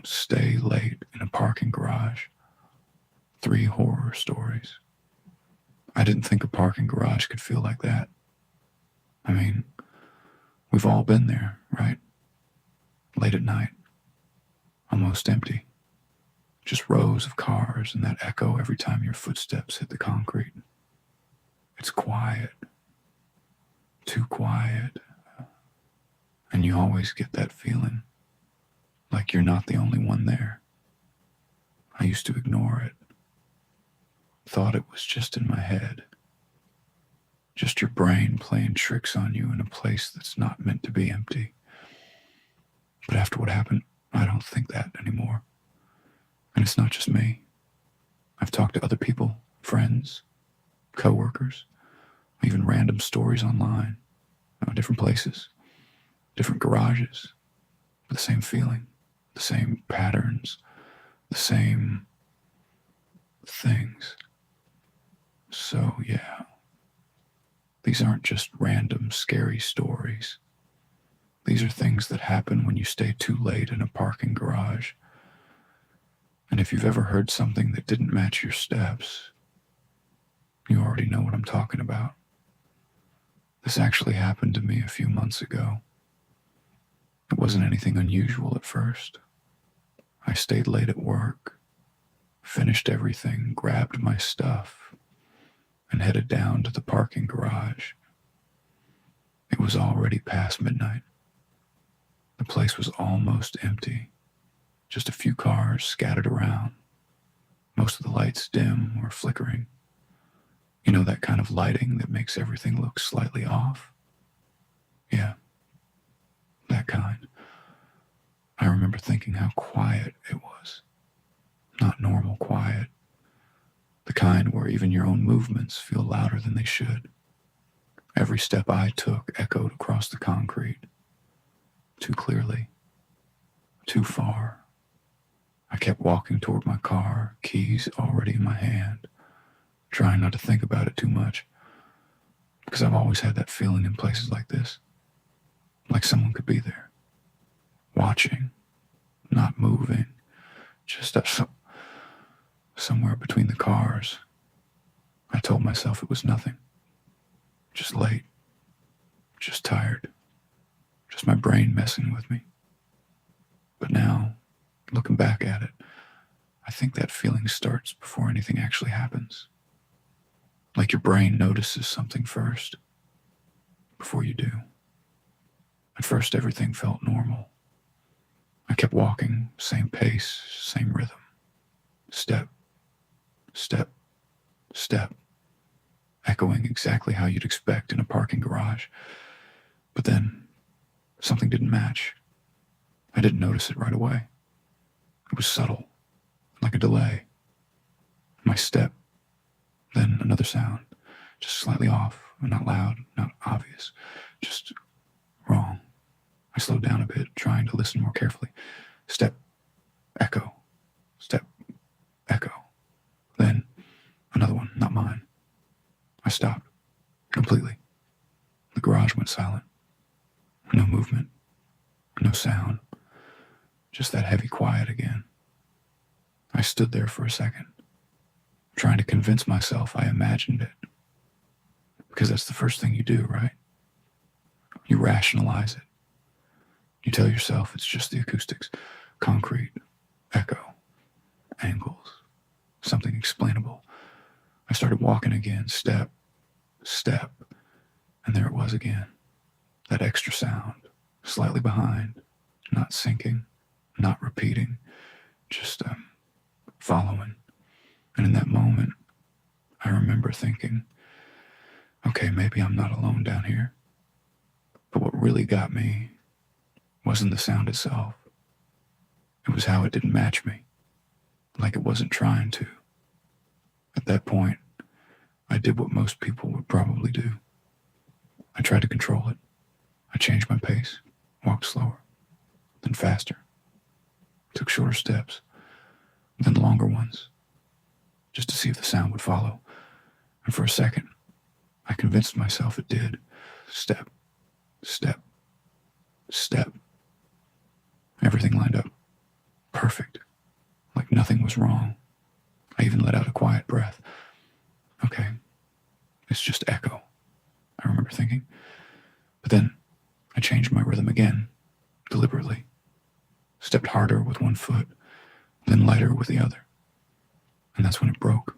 don't stay late in a parking garage. 3 horror stories. I didn't think a parking garage could feel like that. I mean, we've all been there, right? Late at night, almost empty. Just rows of cars and that echo every time your footsteps hit the concrete. It's quiet. Too quiet. And you always get that feeling like you're not the only one there. I used to ignore it. Thought it was just in my head. Just your brain playing tricks on you in a place that's not meant to be empty. But after what happened, I don't think that anymore. And it's not just me. I've talked to other people, friends, coworkers, even random stories online, different places, different garages, with the same feeling, the same patterns, the same things. So yeah, these aren't just random scary stories. These are things that happen when you stay too late in a parking garage. And if you've ever heard something that didn't match your steps, you already know what I'm talking about. This actually happened to me a few months ago. It wasn't anything unusual at first. I stayed late at work, finished everything, grabbed my stuff, and headed down to the parking garage. It was already past midnight. The place was almost empty. Just a few cars scattered around. Most of the lights dim or flickering. You know, that kind of lighting that makes everything look slightly off? Yeah, that kind. I remember thinking how quiet it was. Not normal quiet. The kind where even your own movements feel louder than they should. Every step I took echoed across the concrete. Too clearly. Too far. I kept walking toward my car, keys already in my hand, trying not to think about it too much, because I've always had that feeling in places like this, like someone could be there, watching, not moving, just somewhere between the cars. I told myself it was nothing, just late, just tired, just my brain messing with me. But now, looking back at it, I think that feeling starts before anything actually happens. Like your brain notices something first, before you do. At first, everything felt normal. I kept walking, same pace, same rhythm. Step, step, step, echoing exactly how you'd expect in a parking garage. But then, something didn't match. I didn't notice it right away. It was subtle, like a delay. My step, then another sound, just slightly off, not loud, not obvious, just wrong. I slowed down a bit, trying to listen more carefully. Step, echo, step, echo. Then another one, not mine. I stopped, completely. The garage went silent. No movement, no sound. Just that heavy quiet again. I stood there for a second, trying to convince myself I imagined it. Because that's the first thing you do, right? You rationalize it. You tell yourself it's just the acoustics, concrete, echo, angles, something explainable. I started walking again, step, step, and there it was again. That extra sound, slightly behind, not syncing, not repeating, just following. And in that moment, I remember thinking, okay, maybe I'm not alone down here. But what really got me wasn't the sound itself. It was how it didn't match me, like it wasn't trying to. At that point, I did what most people would probably do. I tried to control it. I changed my pace, walked slower, then faster, took shorter steps, then longer ones, just to see if the sound would follow. And for a second, I convinced myself it did. Step, step, step. Everything lined up perfect, like nothing was wrong. I even let out a quiet breath. Okay, it's just echo, I remember thinking. But then I changed my rhythm again, deliberately. Stepped harder with one foot, then lighter with the other. And that's when it broke.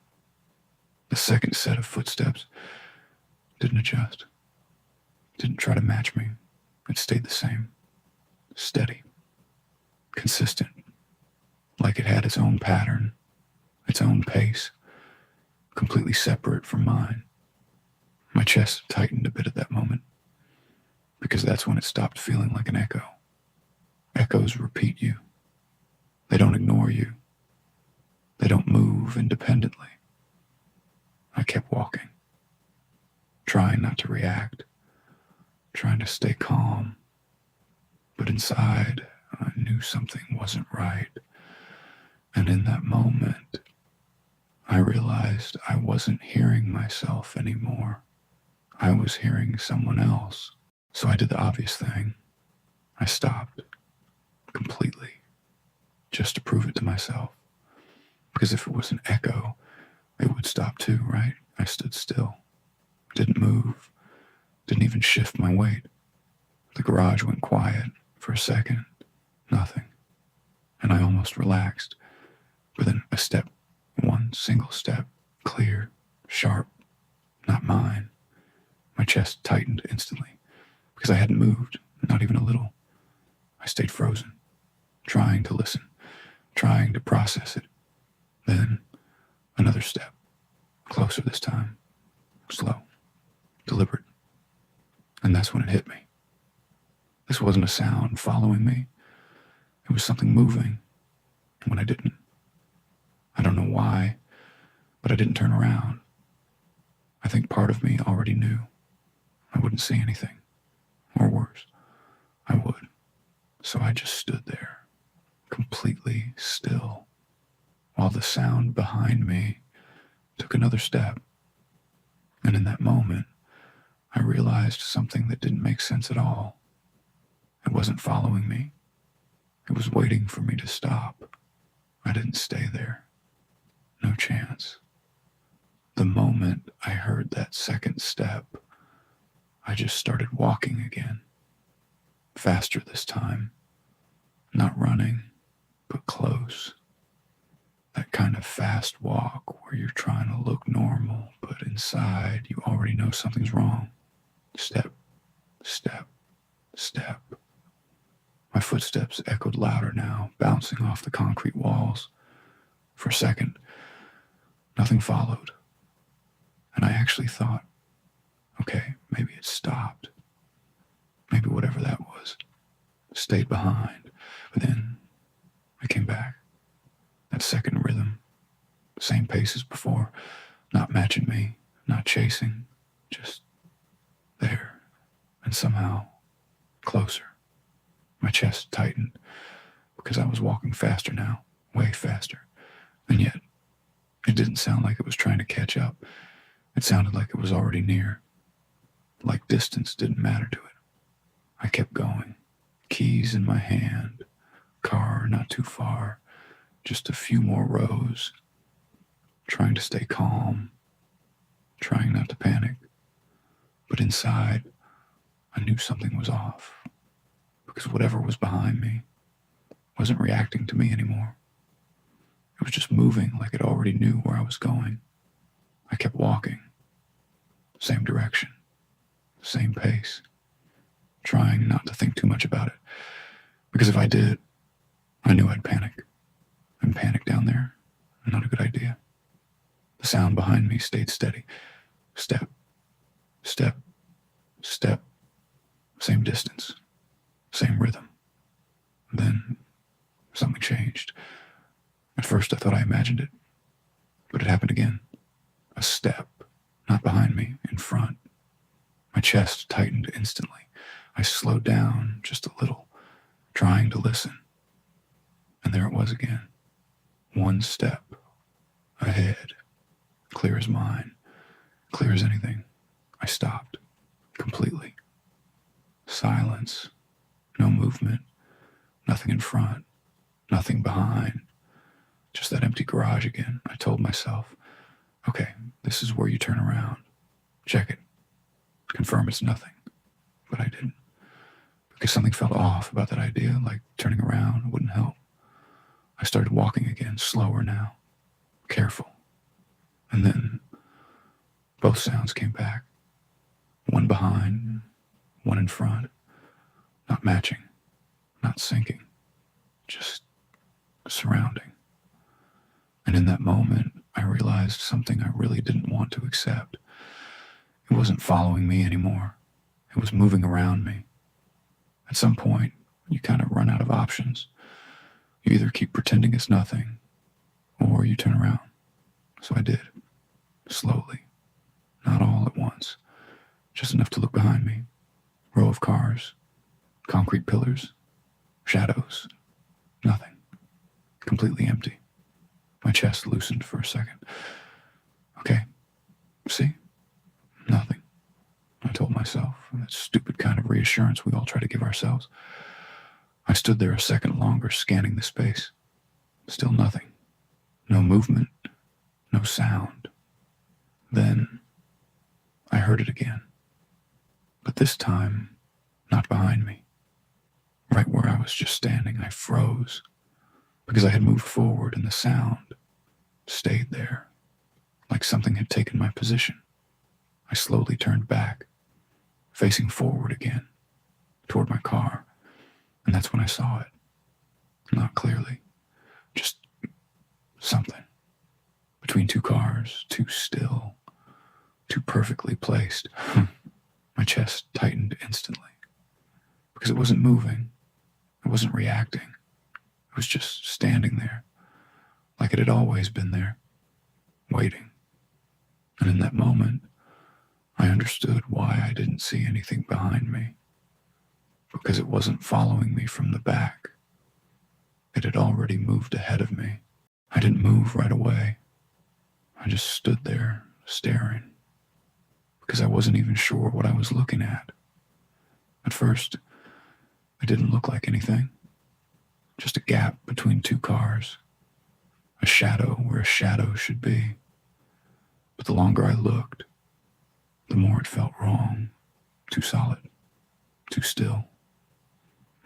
The second set of footsteps didn't adjust, didn't try to match me. It stayed the same, steady, consistent, like it had its own pattern, its own pace, completely separate from mine. My chest tightened a bit at that moment, because that's when it stopped feeling like an echo. Echoes repeat you. They don't ignore you. They don't move independently. I kept walking, trying not to react, trying to stay calm. But inside, I knew something wasn't right. And in that moment, I realized I wasn't hearing myself anymore. I was hearing someone else. So I did the obvious thing. I stopped completely, just to prove it to myself. Because if it was an echo, it would stop too, right? I stood still, didn't move, didn't even shift my weight. The garage went quiet for a second, nothing. And I almost relaxed. But then a step, one single step, clear, sharp, not mine. My chest tightened instantly because I hadn't moved, not even a little. I stayed frozen, trying to listen, trying to process it. Then another step, closer this time, slow, deliberate. And that's when it hit me. This wasn't a sound following me. It was something moving when I didn't. I don't know why, but I didn't turn around. I think part of me already knew I wouldn't see anything, or worse, I would. So I just stood there, completely still, while the sound behind me took another step. And in that moment, I realized something that didn't make sense at all. It wasn't following me. It was waiting for me to stop. I didn't stay there. No chance. The moment I heard that second step, I just started walking again. Faster this time. Not running, but close. That kind of fast walk where you're trying to look normal, but inside you already know something's wrong. Step, step, step. My footsteps echoed louder now, bouncing off the concrete walls. For a second, nothing followed. And I actually thought, okay, maybe it stopped. Maybe whatever that was stayed behind. But then I came back. That second rhythm, same pace as before, not matching me, not chasing, just there. And somehow closer. My chest tightened because I was walking faster now, way faster. And yet, it didn't sound like it was trying to catch up. It sounded like it was already near. Like distance didn't matter to it. I kept going, keys in my hand, car not too far, just a few more rows, trying to stay calm, trying not to panic. But inside, I knew something was off, because whatever was behind me wasn't reacting to me anymore. It was just moving like it already knew where I was going. I kept walking, same direction, same pace, trying not to think too much about it. Because if I did, I knew I'd panic. And panic down there, not a good idea. The sound behind me stayed steady. Step, step, step. Same distance, same rhythm. Then something changed. At first I thought I imagined it, but it happened again. A step, not behind me, in front. My chest tightened instantly. I slowed down just a little, trying to listen. And there it was again. One step ahead, clear as mine, clear as anything. I stopped completely. Silence, no movement, nothing in front, Nothing behind. Just that empty garage again. I told myself, okay, this is where you turn around. Check it. Confirm it's nothing. But I didn't. Because something felt off about that idea, like turning around wouldn't help. I started walking again, slower now. Careful. And then both sounds came back. One behind, one in front. Not matching. Not syncing. Just surrounding. And in that moment, I realized something I really didn't want to accept. It wasn't following me anymore. It was moving around me. At some point, you kind of run out of options. You either keep pretending it's nothing, or you turn around. So I did. Slowly. Not all at once. Just enough to look behind me. Row of cars. Concrete pillars. Shadows. Nothing. Completely empty. My chest loosened for a second. Okay. See? Nothing. I told myself, that stupid kind of reassurance we all try to give ourselves. I stood there a second longer, scanning the space. Still nothing. No movement. No sound. Then I heard it again. But this time, not behind me. Right where I was just standing, I froze. Because I had moved forward and the sound stayed there. Like something had taken my position. I slowly turned back, facing forward again, toward my car, and that's when I saw it. Not clearly, just something. Between two cars, too still, too perfectly placed. My chest tightened instantly, because it wasn't moving, it wasn't reacting, it was just standing there, like it had always been there, waiting. And in that moment, I understood why I didn't see anything behind me. Because it wasn't following me from the back. It had already moved ahead of me. I didn't move right away. I just stood there, staring. Because I wasn't even sure what I was looking at. At first, it didn't look like anything. Just a gap between two cars. A shadow where a shadow should be. But the longer I looked, the more it felt wrong, too solid, too still.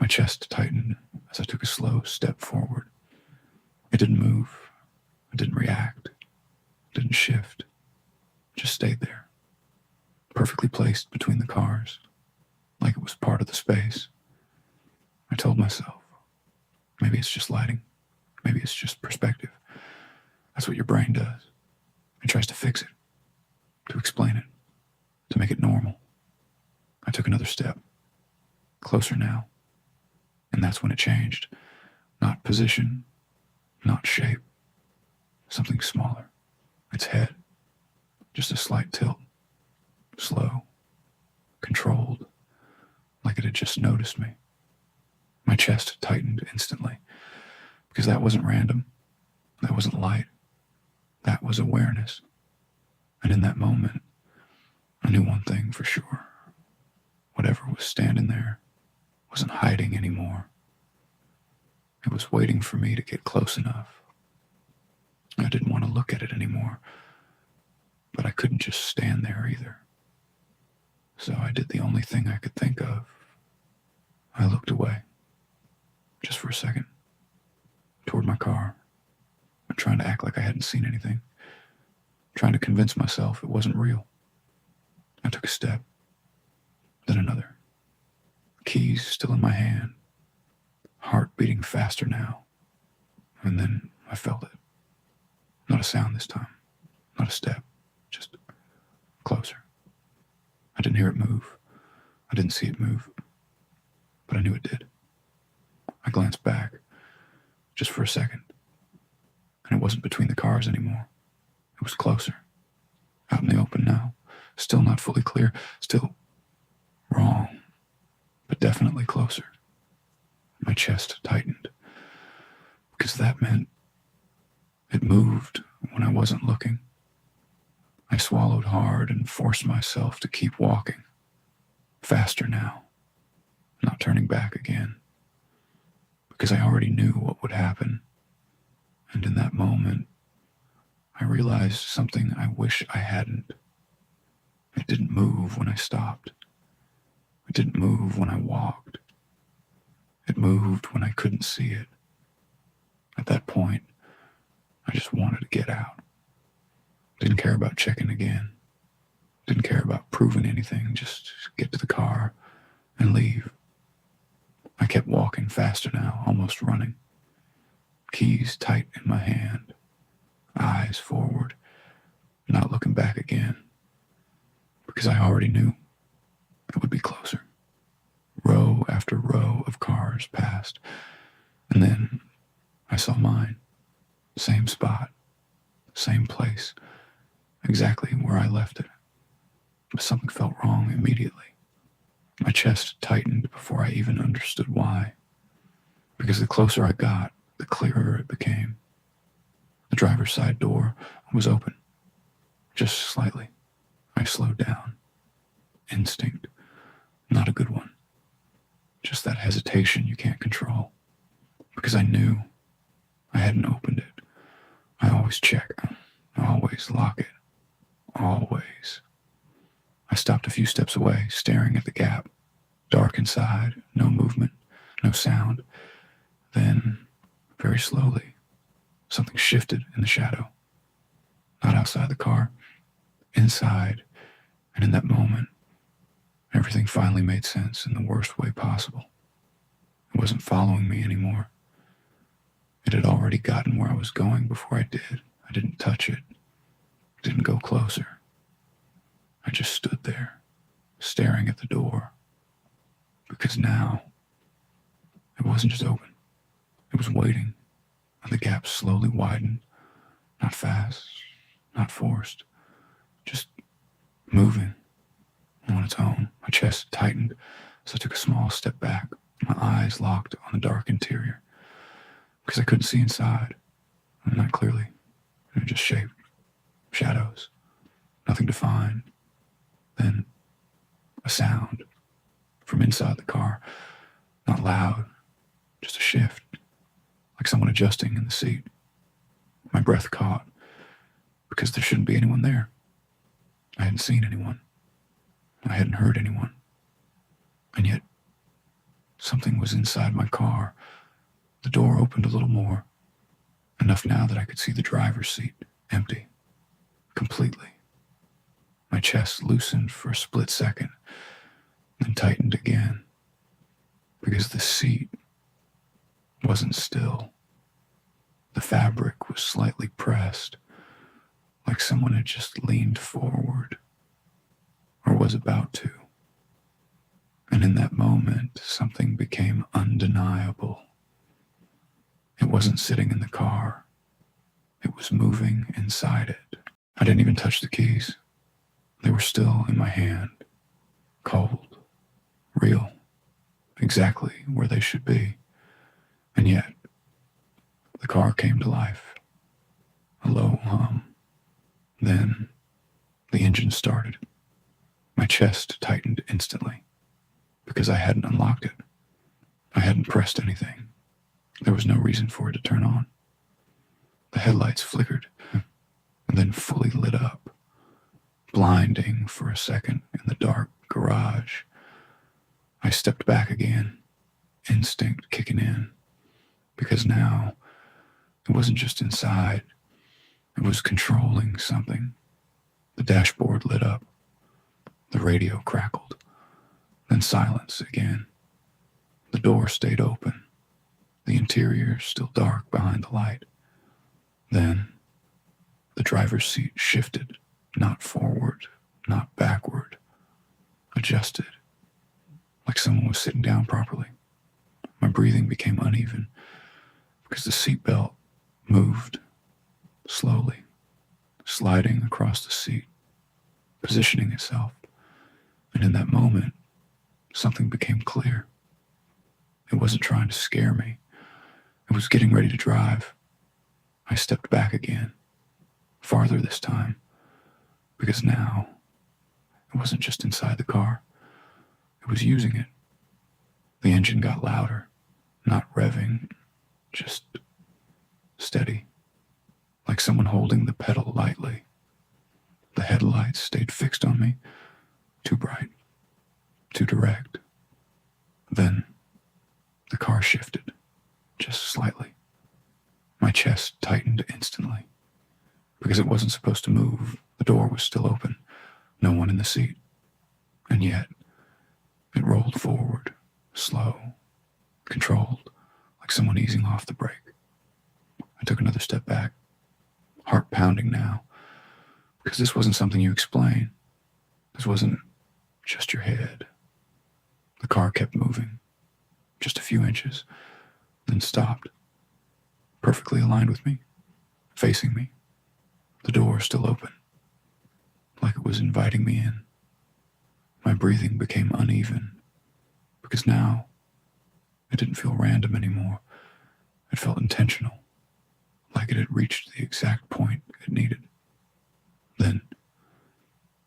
My chest tightened as I took a slow step forward. It didn't move, it didn't react, it didn't shift, it just stayed there, perfectly placed between the cars, like it was part of the space. I told myself, maybe it's just lighting, maybe it's just perspective. That's what your brain does. It tries to fix it, to explain it, to make it normal. I took another step, closer now, and that's when it changed. Not position, not shape, something smaller. Its head, just a slight tilt, slow, controlled, like it had just noticed me. My chest tightened instantly, because that wasn't random, that wasn't light, that was awareness. And in that moment, I knew one thing for sure. Whatever was standing there wasn't hiding anymore. It was waiting for me to get close enough. I didn't want to look at it anymore, but I couldn't just stand there either. So I did the only thing I could think of. I looked away, just for a second, toward my car, trying to act like I hadn't seen anything, trying to convince myself it wasn't real. I took a step, then another. Keys still in my hand, heart beating faster now. And then I felt it. Not a sound this time, not a step, just closer. I didn't hear it move. I didn't see it move, but I knew it did. I glanced back, just for a second, and it wasn't between the cars anymore. It was closer, out in the open now, still not fully clear, still wrong, but definitely closer. My chest tightened, because that meant it moved when I wasn't looking. I swallowed hard and forced myself to keep walking, faster now, not turning back again, because I already knew what would happen. And in that moment, I realized something I wish I hadn't. It didn't move when I stopped. It didn't move when I walked. It moved when I couldn't see it. At that point, I just wanted to get out. Didn't care about checking again. Didn't care about proving anything. Just get to the car and leave. I kept walking faster now, almost running. Keys tight in my hand. Eyes forward. Not looking back again. Because I already knew it would be closer. Row after row of cars passed. And then I saw mine. Same spot. Same place. Exactly where I left it. But something felt wrong immediately. My chest tightened before I even understood why. Because the closer I got, the clearer it became. The driver's side door was open. Just slightly. I slowed down. Instinct. Not a good one. Just that hesitation you can't control. Because I knew I hadn't opened it. I always check. I always lock it. Always. I stopped a few steps away, staring at the gap. Dark inside, no movement, no sound. Then, very slowly, something shifted in the shadow. Not outside the car, inside. And in that moment, everything finally made sense in the worst way possible. It wasn't following me anymore. It had already gotten where I was going before I did. I didn't touch it. Didn't go closer. I just stood there, staring at the door. Because now, it wasn't just open. It was waiting, and the gap slowly widened. Not fast, not forced. Just moving on its own. My chest tightened, so I took a small step back, my eyes locked on the dark interior. Because I couldn't see inside. Not clearly. Just shape. Shadows. Nothing defined. Then a sound from inside the car. Not loud. Just a shift. Like someone adjusting in the seat. My breath caught. Because there shouldn't be anyone there. I hadn't seen anyone. I hadn't heard anyone. And yet, something was inside my car. The door opened a little more. Enough now that I could see the driver's seat, empty. Completely. My chest loosened for a split second, then tightened again. Because the seat wasn't still. The fabric was slightly pressed, like someone had just leaned forward, or was about to. And in that moment, something became undeniable. It wasn't sitting in the car. It was moving inside it. I didn't even touch the keys. They were still in my hand. Cold. Real. Exactly where they should be. And yet, the car came to life. A low hum. Then, the engine started. My chest tightened instantly. Because I hadn't unlocked it. I hadn't pressed anything. There was no reason for it to turn on. The headlights flickered, and then fully lit up, blinding for a second in the dark garage. I stepped back again, instinct kicking in, because now it wasn't just inside, it was controlling something. The dashboard lit up, the radio crackled, then silence again. The door stayed open. The interior still dark behind the light. Then, the driver's seat shifted, not forward, not backward, adjusted, like someone was sitting down properly. My breathing became uneven, because the seatbelt moved, slowly, sliding across the seat, positioning itself. And in that moment, something became clear. It wasn't trying to scare me. It was getting ready to drive. I stepped back again, farther this time, because now it wasn't just inside the car. It was using it. The engine got louder, Not revving, just steady, like someone holding the pedal lightly. The headlights stayed fixed on me, too bright, too direct. Then the car shifted, just slightly. My chest tightened instantly, because it wasn't supposed to move. The door was still open, no one in the seat. And yet, it rolled forward, slow, controlled, like someone easing off the brake. I took another step back, heart pounding now, because this wasn't something you explain. This wasn't just your head. The car kept moving, just a few inches, then stopped, perfectly aligned with me, facing me, the door still open, like it was inviting me in. My breathing became uneven, because now it didn't feel random anymore. It felt intentional, like it had reached the exact point it needed. Then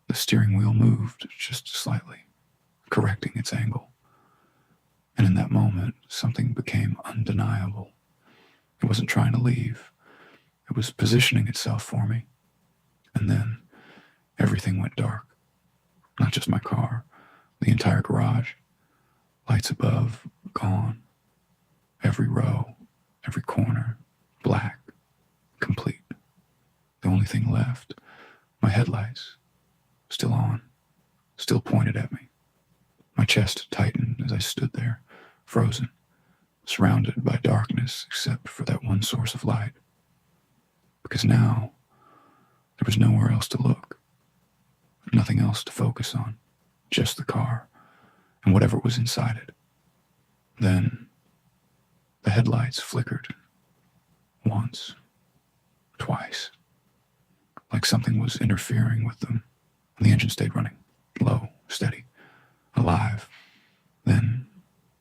the steering wheel moved just slightly, correcting its angle. And in that moment, something became undeniable. It wasn't trying to leave. It was positioning itself for me. And then everything went dark. Not just my car, the entire garage. Lights above, gone. Every row, every corner, black, complete. The only thing left, my headlights, still on, still pointed at me. My chest tightened as I stood there, frozen, surrounded by darkness except for that one source of light. Because now, there was nowhere else to look, nothing else to focus on, just the car and whatever was inside it. Then, the headlights flickered, once, twice, like something was interfering with them, and the engine stayed running, low, steady, alive. Then,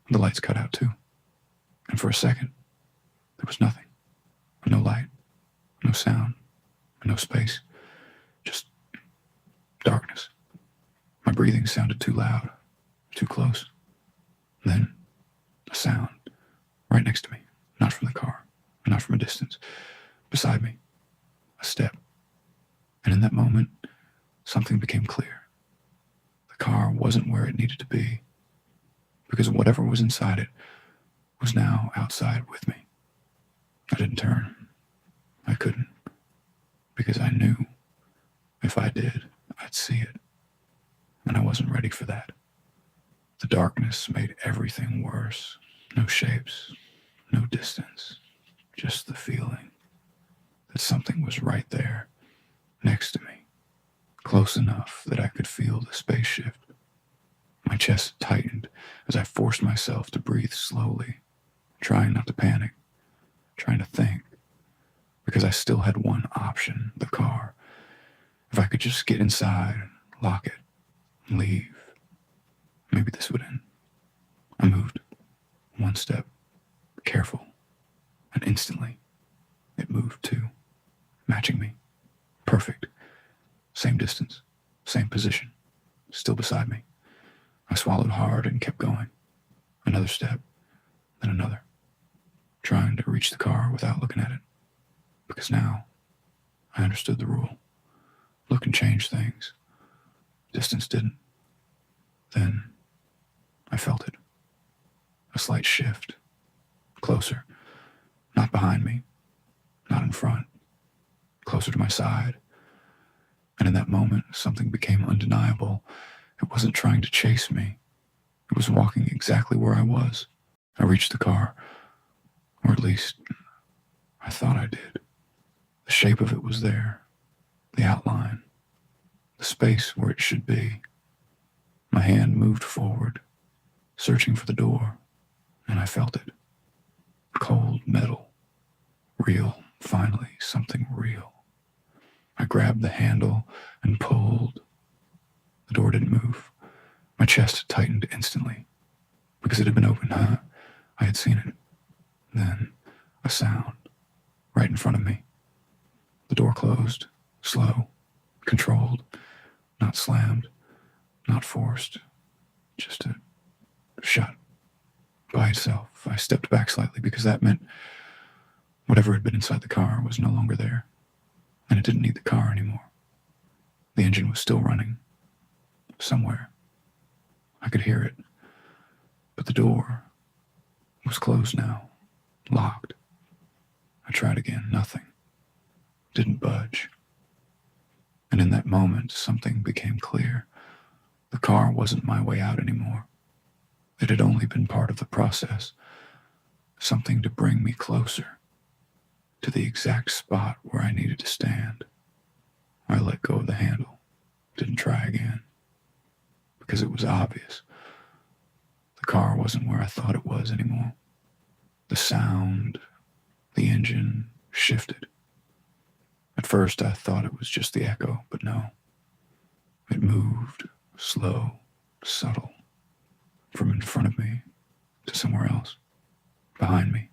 the lights cut out too. And for a second, there was nothing. No light, no sound, no space. Just darkness. My breathing sounded too loud, too close. Then, a sound, right next to me, not from the car, not from a distance, beside me, a step. And in that moment, something became clear. The car wasn't where it needed to be, because whatever was inside it was now outside with me. I didn't turn. I couldn't, because I knew if I did, I'd see it. And I wasn't ready for that. The darkness made everything worse. No shapes, no distance, just the feeling that something was right there, next to me, close enough that I could feel the space shift. My chest tightened as I forced myself to breathe slowly, trying not to panic, trying to think, because I still had one option, the car. If I could just get inside, lock it, and leave, maybe this would end. I moved, one step, careful, and instantly, it moved too, matching me. Perfect. Same distance, same position, still beside me. I swallowed hard and kept going. Another step, then another, trying to reach the car without looking at it. Because now, I understood the rule. Look can change things. Distance didn't. Then, I felt it. A slight shift. Closer. Not behind me. Not in front. Closer to my side. And in that moment, something became undeniable. It wasn't trying to chase me. It was walking exactly where I was. I reached the car. Or at least, I thought I did. The shape of it was there. The outline. The space where it should be. My hand moved forward, searching for the door, and I felt it. Cold metal. Real, finally, something real. I grabbed the handle and pulled. The door didn't move. My chest tightened instantly, because it had been open, huh? I had seen it. Then, a sound, right in front of me. The door closed, slow, controlled, not slammed, not forced, just a shut. by itself. I stepped back slightly because that meant whatever had been inside the car was no longer there, and it didn't need the car anymore. The engine was still running somewhere. I could hear it, but the door was closed now, locked. I tried again, nothing. Didn't budge. And in that moment, something became clear. The car wasn't my way out anymore. It had only been part of the process, something to bring me closer to the exact spot where I needed to stand. I let go of the handle, didn't try again, because it was obvious. The car wasn't where I thought it was anymore. The sound, the engine shifted. At first I thought it was just the echo, but no. It moved, slow, subtle, from in front of me to somewhere else, behind me.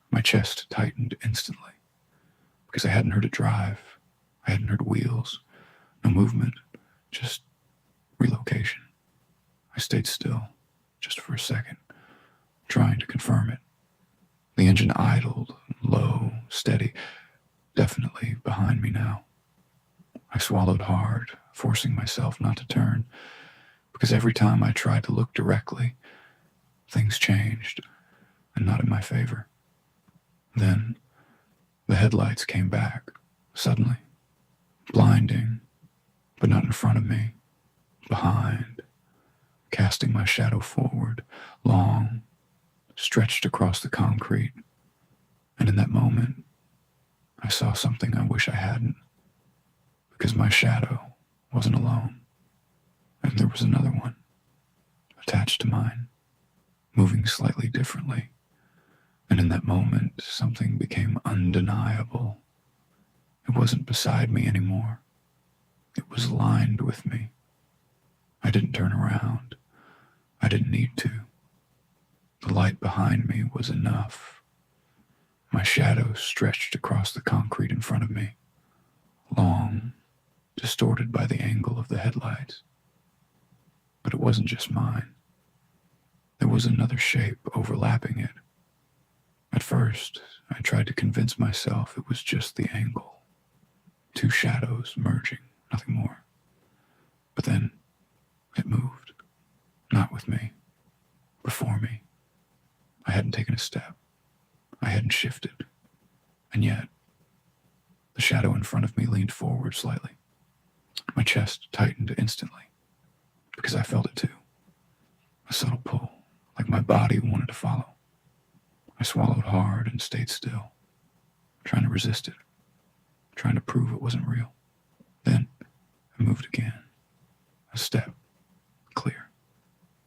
My chest tightened instantly, because I hadn't heard it drive. I hadn't heard wheels, no movement, just relocation. I stayed still, just for a second, trying to confirm it. The engine idled, low, steady, definitely behind me now. I swallowed hard, forcing myself not to turn, because every time I tried to look directly, things changed, and not in my favor. Then, the headlights came back, suddenly, blinding, but not in front of me, behind, casting my shadow forward, long, stretched across the concrete. And in that moment, I saw something I wish I hadn't, because my shadow wasn't alone, and there was another one, attached to mine, moving slightly differently. And in that moment, something became undeniable. It wasn't beside me anymore. It was lined with me. I didn't turn around. I didn't need to. The light behind me was enough. My shadow stretched across the concrete in front of me, long, distorted by the angle of the headlights. But it wasn't just mine. There was another shape overlapping it. At first, I tried to convince myself it was just the angle. Two shadows merging, nothing more. But then, it moved. Not with me. Before me. I hadn't taken a step. I hadn't shifted. And yet, the shadow in front of me leaned forward slightly. My chest tightened instantly, because I felt it too. A subtle pull, like my body wanted to follow. I swallowed hard and stayed still, trying to resist it, trying to prove it wasn't real. Then, I moved again. A step, clear,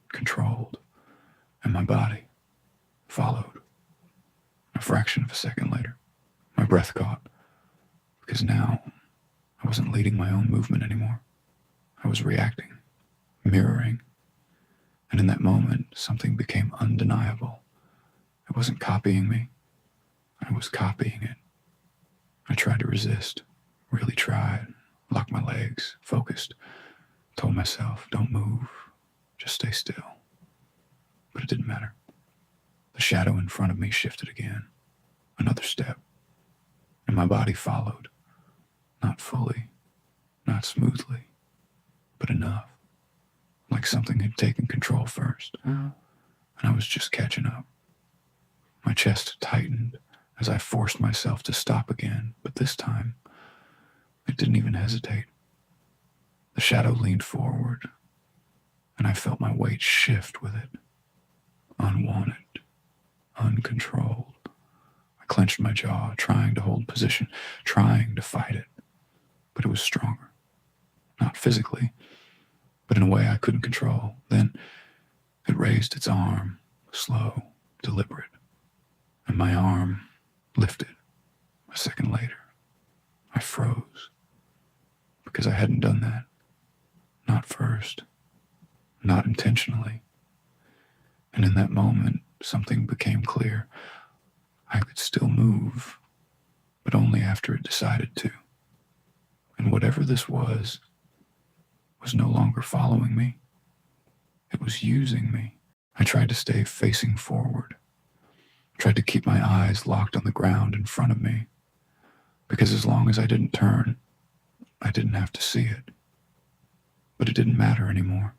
controlled, and my body followed. A fraction of a second later, my breath caught, because now I wasn't leading my own movement anymore. I was reacting, mirroring, and in that moment, something became undeniable. It wasn't copying me. I was copying it. I tried to resist, really tried, locked my legs, focused, told myself, don't move, just stay still. But it didn't matter. The shadow in front of me shifted again, another step, and my body followed, not fully, not smoothly, but enough, like something had taken control first, and I was just catching up. My chest tightened as I forced myself to stop again, but this time, it didn't even hesitate. The shadow leaned forward, and I felt my weight shift with it, unwanted, uncontrolled. I clenched my jaw, trying to hold position, trying to fight it, but it was stronger. Not physically, but in a way I couldn't control. Then it raised its arm, slow, deliberate, and my arm lifted. A second later, I froze, because I hadn't done that. Not first, not intentionally. And in that moment, something became clear. I could still move, but only after it decided to. And whatever this was no longer following me. It was using me. I tried to stay facing forward, tried to keep my eyes locked on the ground in front of me, because as long as I didn't turn, I didn't have to see it. But it didn't matter anymore.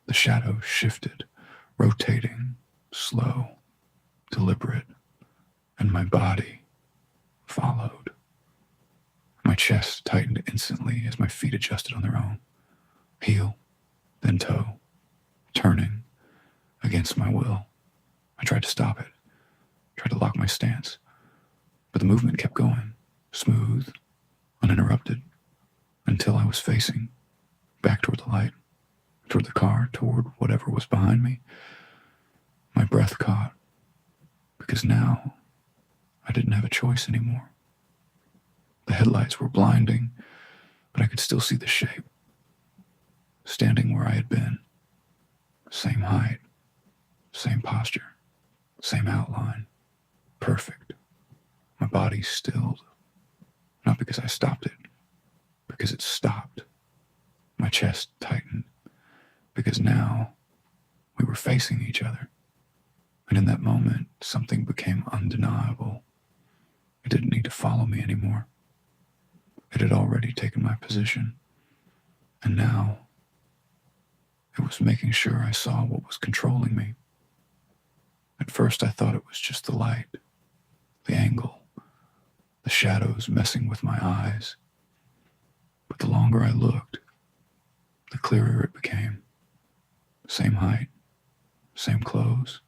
The shadow shifted, rotating, slow, deliberate, and my body followed. My chest tightened instantly as my feet adjusted on their own, heel, then toe, turning against my will. I tried to stop it, tried to lock my stance, but the movement kept going, smooth, uninterrupted, until I was facing back toward the light, toward the car, toward whatever was behind me. My breath caught, because now I didn't have a choice anymore. The headlights were blinding, but I could still see the shape, standing where I had been. Same height, same posture, same outline, perfect. My body stilled, not because I stopped it, because it stopped. My chest tightened, because now we were facing each other. And in that moment, something became undeniable. It didn't need to follow me anymore. It had already taken my position. And now it was making sure I saw what was controlling me. At first, I thought it was just the light, the angle, the shadows messing with my eyes. But the longer I looked, the clearer it became. Same height, same clothes,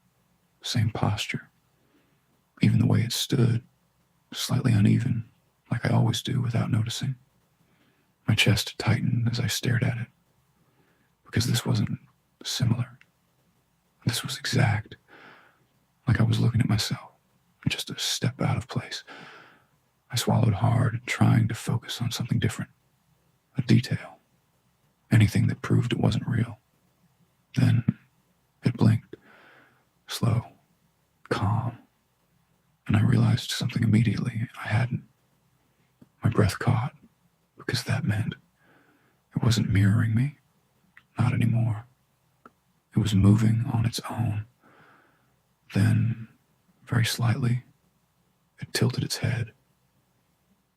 same posture. Even the way it stood, slightly uneven, like I always do without noticing. My chest tightened as I stared at it, because this wasn't similar. This was exact, like I was looking at myself, just a step out of place. I swallowed hard, trying to focus on something different, a detail, anything that proved it wasn't real. Then it blinked, slow, calm, and I realized something immediately I hadn't. My breath caught, because that meant it wasn't mirroring me, not anymore. It was moving on its own. Then, very slightly, it tilted its head,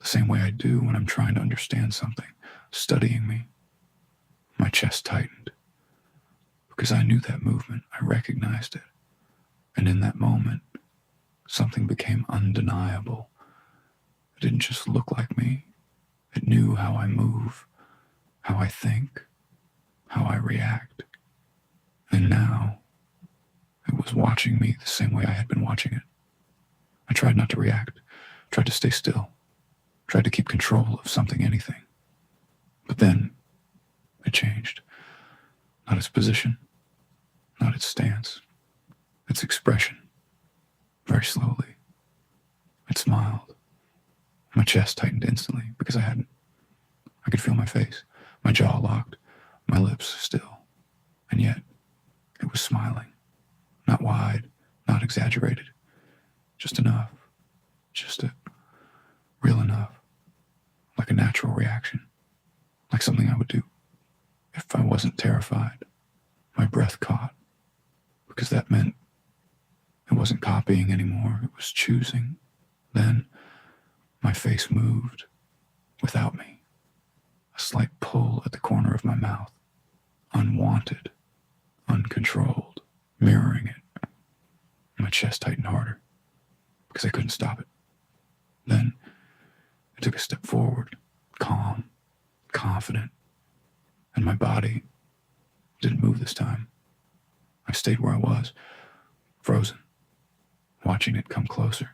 the same way I do when I'm trying to understand something, studying me. My chest tightened, because I knew that movement, I recognized it. And in that moment, something became undeniable. It didn't just look like me. It knew how I move, how I think, how I react. And now, it was watching me the same way I had been watching it. I tried not to react, tried to stay still, tried to keep control of something, anything. But then, it changed. Not its position, not its stance, its expression. Very slowly, it smiled. My chest tightened instantly because I could feel my face, my jaw locked, my lips still. And yet, it was smiling. Not wide, not exaggerated. Just enough. Real enough. Like a natural reaction. Like something I would do if I wasn't terrified. My breath caught, because that meant it wasn't copying anymore. It was choosing. Then my face moved without me. A slight pull at the corner of my mouth. Unwanted. Uncontrolled. Mirroring it. My chest tightened harder, because I couldn't stop it. Then I took a step forward, calm, confident, and my body didn't move this time. I stayed where I was, frozen, watching it come closer.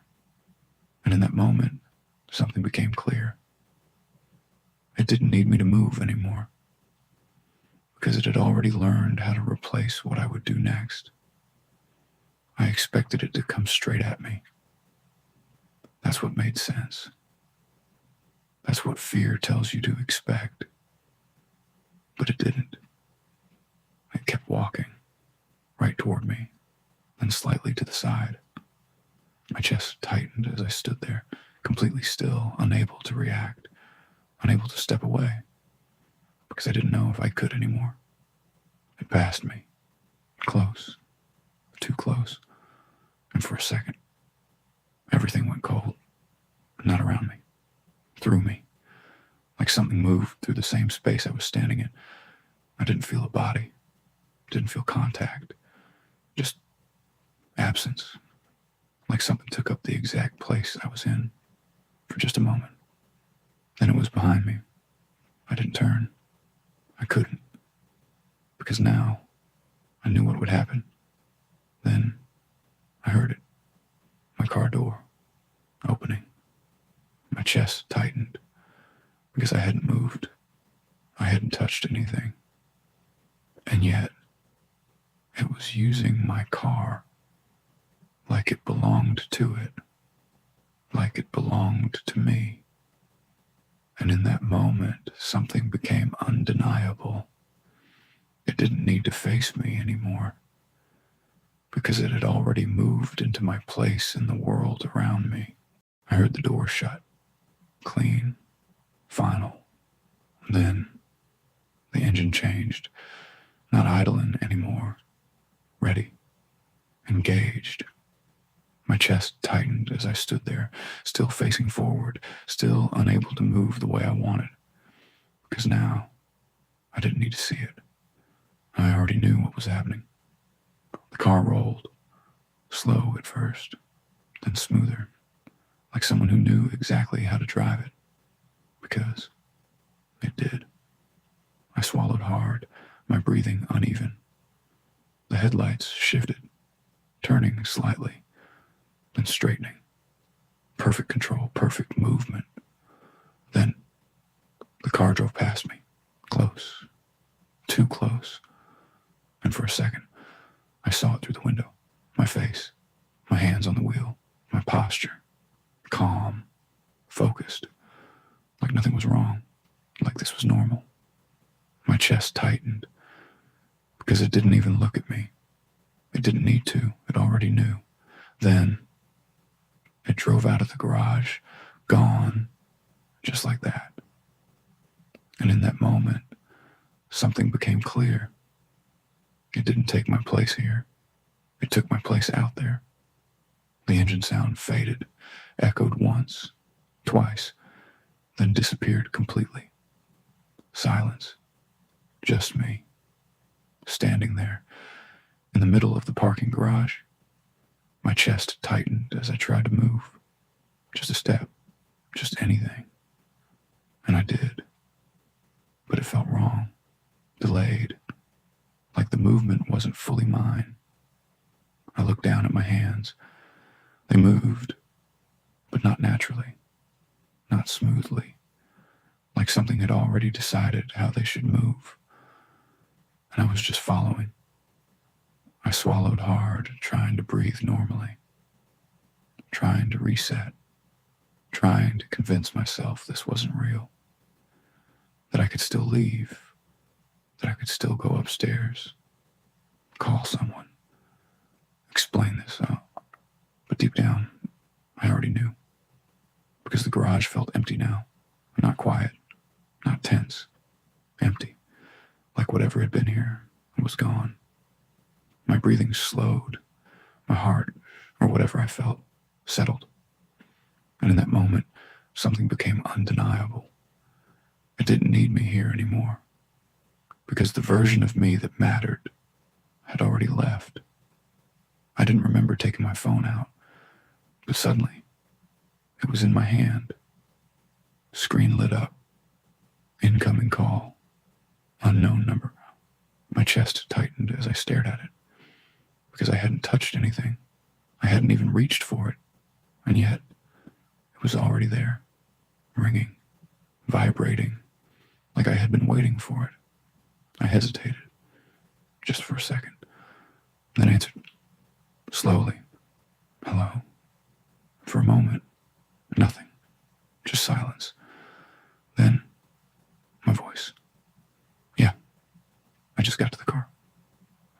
And in that moment, something became clear. It didn't need me to move anymore, because it had already learned how to replace what I would do next. I expected it to come straight at me. That's what made sense. That's what fear tells you to expect. But it didn't. It kept walking, right toward me, then slightly to the side. My chest tightened as I stood there, completely still, unable to react, unable to step away, because I didn't know if I could anymore. It passed me, Close. Too close. And for a second, everything went cold. Not around me. Through me. Like something moved through the same space I was standing in. I didn't feel a body. Didn't feel contact. Just absence. Like something took up the exact place I was in for just a moment. Then it was behind me. I didn't turn. I couldn't. Because now I knew what would happen. Then I heard it. My car door opening. My chest tightened because I hadn't moved. I hadn't touched anything. And yet, it was using my car like it belonged to it, like it belonged to me. And in that moment, something became undeniable. It didn't need to face me anymore because it had already moved into my place in the world around me. I heard the door shut, clean, final. Then the engine changed, not idling anymore, ready, engaged. My chest tightened as I stood there, still facing forward, still unable to move the way I wanted, because now I didn't need to see it. I already knew what was happening. The car rolled, slow at first, then smoother, like someone who knew exactly how to drive it, because it did. I swallowed hard, my breathing uneven. The headlights shifted, turning slightly, then straightening. Perfect control, perfect movement. Then the car drove past me, close, too close. And for a second, I saw it through the window. My face, my hands on the wheel, my posture, calm, focused, like nothing was wrong, like this was normal. My chest tightened because it didn't even look at me. It didn't need to. It already knew. Then it drove out of the garage, gone, just like that. And in that moment, something became clear. It didn't take my place here. It took my place out there. The engine sound faded, echoed once, twice, then disappeared completely. Silence. Just me, standing there, in the middle of the parking garage. My chest tightened as I tried to move. Just a step, just anything. And I did. But it felt wrong, delayed, like the movement wasn't fully mine. I looked down at my hands. They moved, but not naturally, not smoothly, like something had already decided how they should move. And I was just following. I swallowed hard, trying to breathe normally, trying to reset, trying to convince myself this wasn't real, that I could still leave, that I could still go upstairs, call someone, explain this. But deep down, I already knew, because the garage felt empty now, not quiet, not tense, empty, like whatever had been here was gone. My breathing slowed, my heart, or whatever I felt, settled. And in that moment, something became undeniable. It didn't need me here anymore, because the version of me that mattered had already left. I didn't remember taking my phone out, but suddenly, it was in my hand. Screen lit up. Incoming call. Unknown number. My chest tightened as I stared at it, because I hadn't touched anything. I hadn't even reached for it. And yet, it was already there, ringing, vibrating, like I had been waiting for it. I hesitated, just for a second, then answered, slowly, hello. For a moment, nothing, just silence. Then, my voice. Yeah, I just got to the car.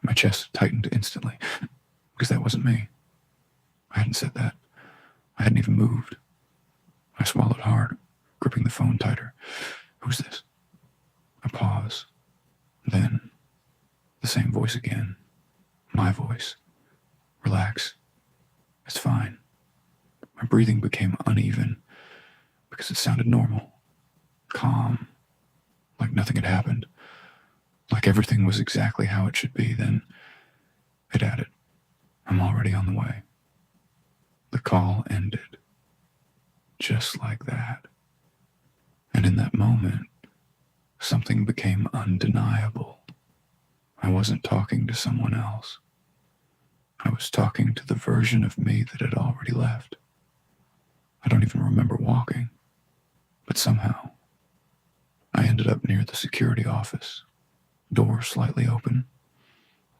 My chest tightened instantly, because that wasn't me. I hadn't said that. I hadn't even moved. I swallowed hard, gripping the phone tighter. Who's this? I pause. Then, the same voice again. My voice. Relax. It's fine. My breathing became uneven because it sounded normal, calm, like nothing had happened, like everything was exactly how it should be. Then it added, I'm already on the way. The call ended, just like that. And in that moment, something became undeniable. I wasn't talking to someone else. I was talking to the version of me that had already left. I don't even remember walking, but somehow I ended up near the security office, door slightly open,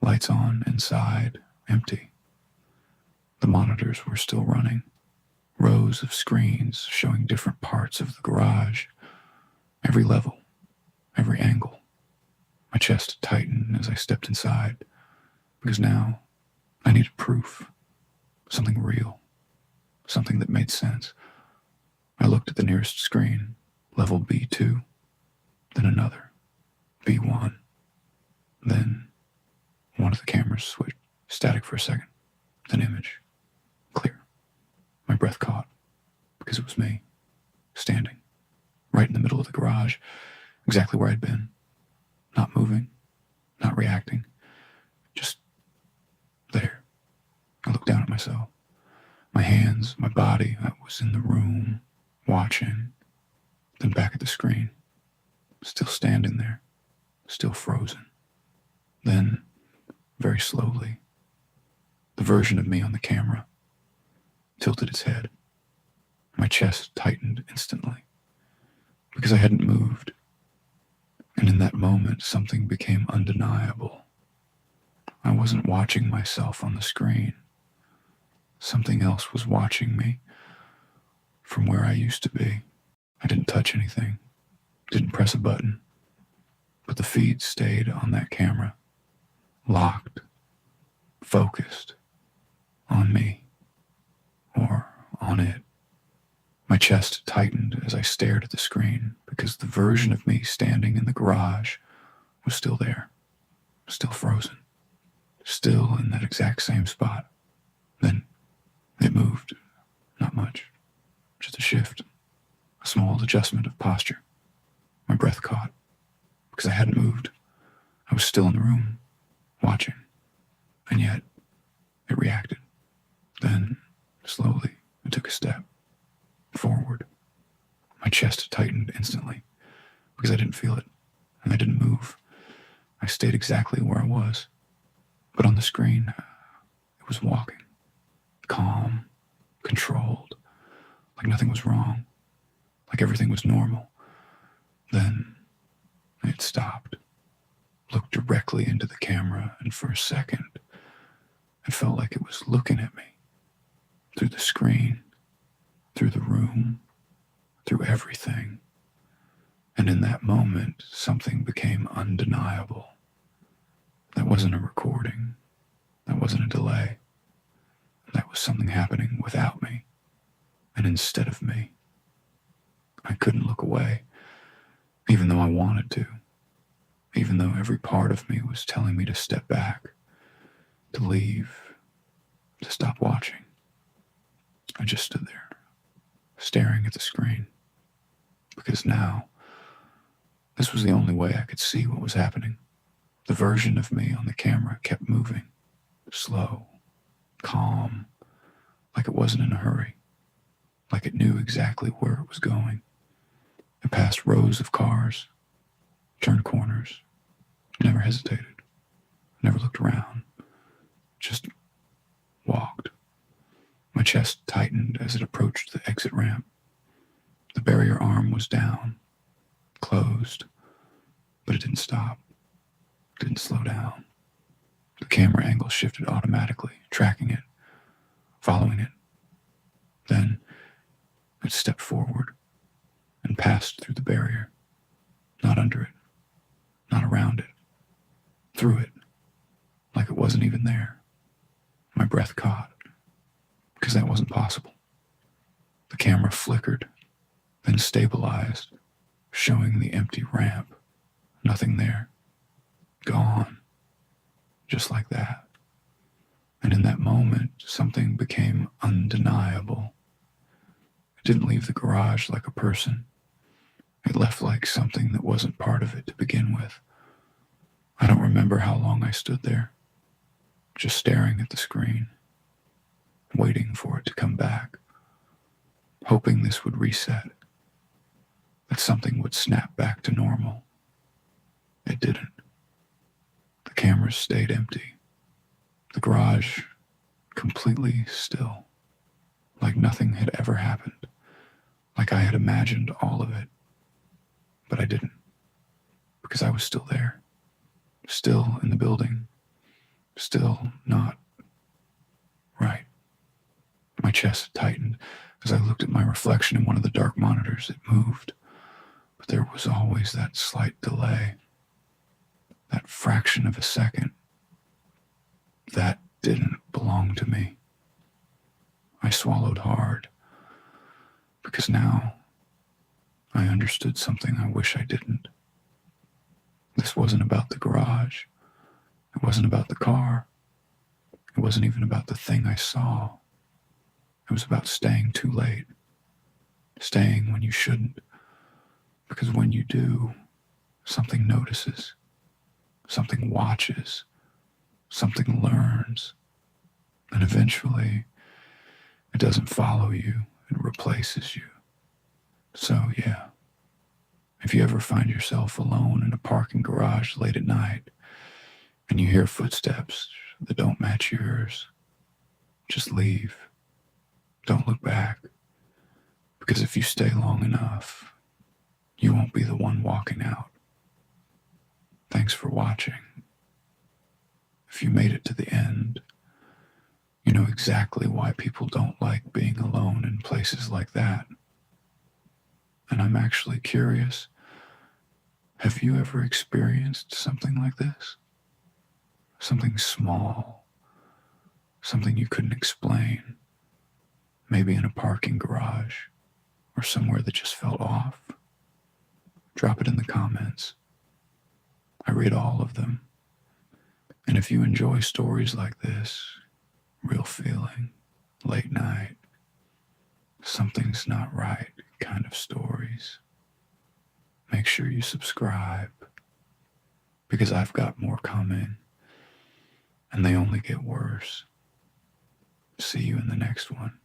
lights on inside, empty. The monitors were still running, rows of screens showing different parts of the garage, every level, every angle. My chest tightened as I stepped inside, because now I needed proof, something real, something that made sense. I looked at the nearest screen, level B2, then another, B1. Then one of the cameras switched, static for a second, then image, clear. My breath caught, because it was me, standing, right in the middle of the garage, exactly where I'd been, not moving, not reacting, just there. I looked down at myself, my hands, my body. I was in the room, watching, then back at the screen, still standing there, still frozen. Then, very slowly, the version of me on the camera tilted its head. My chest tightened instantly, because I hadn't moved. And in that moment, something became undeniable. I wasn't watching myself on the screen. Something else was watching me from where I used to be. I didn't touch anything, didn't press a button, but the feed stayed on that camera, locked, focused on me, or on it. My chest tightened as I stared at the screen, because the version of me standing in the garage was still there, still frozen, still in that exact same spot. Then it moved, not much, just a shift, a small adjustment of posture. My breath caught, because I hadn't moved. I was still in the room, watching, and yet it reacted. Then, slowly, it took a step forward. My chest tightened instantly, because I didn't feel it, and I didn't move. I stayed exactly where I was. But on the screen, it was walking, calm, controlled, like nothing was wrong, like everything was normal. Then it stopped, looked directly into the camera, and for a second, it felt like it was looking at me, through the screen, through the room, through everything. And in that moment, something became undeniable. That wasn't a recording. That wasn't a delay. That was something happening without me, and instead of me. I couldn't look away, even though I wanted to, even though every part of me was telling me to step back, to leave, to stop watching. I just stood there, staring at the screen, because now, this was the only way I could see what was happening. The version of me on the camera kept moving, slow, calm, like it wasn't in a hurry, like it knew exactly where it was going. It passed rows of cars, turned corners, never hesitated, never looked around, just walked. My chest tightened as it approached the exit ramp. The barrier arm was down, closed, but it didn't stop, didn't slow down. The camera angle shifted automatically, tracking it, following it. Then it stepped forward and passed through the barrier, not under it, not around it, through it, like it wasn't even there. My breath caught, because that wasn't possible. The camera flickered, then stabilized, showing the empty ramp, nothing there, gone, just like that. And in that moment, something became undeniable. It didn't leave the garage like a person. It left like something that wasn't part of it to begin with. I don't remember how long I stood there, just staring at the screen, waiting for it to come back, hoping this would reset, that something would snap back to normal. It didn't. The cameras stayed empty. The garage completely still, like nothing had ever happened, like I had imagined all of it. But I didn't, because I was still there, still in the building, still not right. My chest tightened as I looked at my reflection in one of the dark monitors. It moved, but there was always that slight delay, that fraction of a second. That didn't belong to me. I swallowed hard, because now I understood something I wish I didn't. This wasn't about the garage. It wasn't about the car. It wasn't even about the thing I saw. It was about staying too late, staying when you shouldn't, because when you do, something notices, something watches, something learns, and eventually it doesn't follow you, it replaces you. So yeah, if you ever find yourself alone in a parking garage late at night and you hear footsteps that don't match yours, just leave. Don't look back, because if you stay long enough, you won't be the one walking out. Thanks for watching. If you made it to the end, you know exactly why people don't like being alone in places like that. And I'm actually curious, have you ever experienced something like this? Something small, something you couldn't explain, maybe in a parking garage or somewhere that just felt off? Drop it in the comments. I read all of them. And if you enjoy stories like this, real feeling, late night, something's not right kind of stories, make sure you subscribe, because I've got more coming, and they only get worse. See you in the next one.